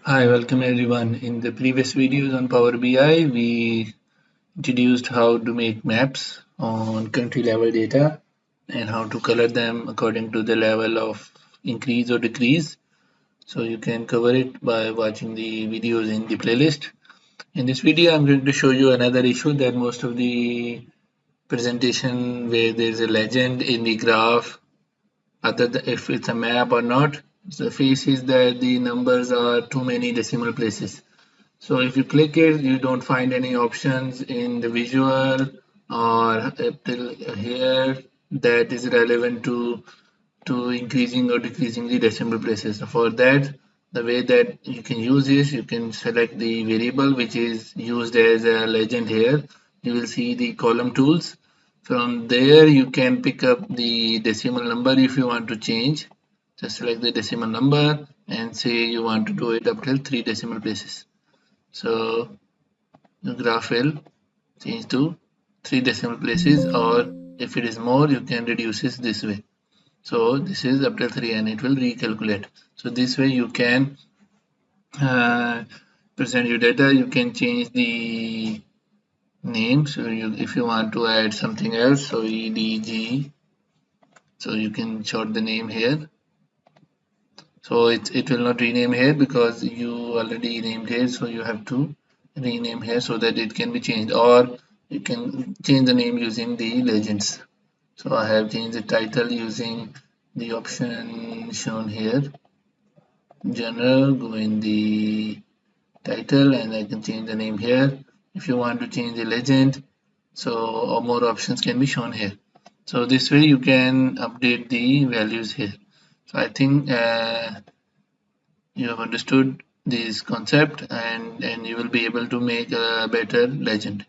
Hi, welcome everyone. In the previous videos on Power BI, we introduced how to make maps on country level data and how to color them according to the level of increase or decrease. So you can cover it by watching the videos in the playlist. In this video, I'm going to show you another issue that most of the presentation where there's a legend in the graph, other than if it's a map or not, the face is that the numbers are too many decimal places. So if you click it, you don't find any options in the visual or till here that is relevant to increasing or decreasing the decimal places. So for that, the way that you can use is you can select the variable which is used as a legend here. You will see the column tools. From there, you can pick up the decimal number if you want to change. Just select the decimal number and say you want to do it up till 3 decimal places. So the graph will change to 3 decimal places, or if it is more, you can reduce it this way. So this is up to 3 and it will recalculate. So this way you can uh, present your data. You can change the name. So if you want to add something else, so EDG, so you can short the name here. So it will not rename here because you already named here, so you have to rename here so that it can be changed, or you can change the name using the legends. So I have changed the title using the option shown here. General, go in the title and I can change the name here. If you want to change the legend, so more options can be shown here. So this way you can update the values here. So I think you have understood this concept and you will be able to make a better legend.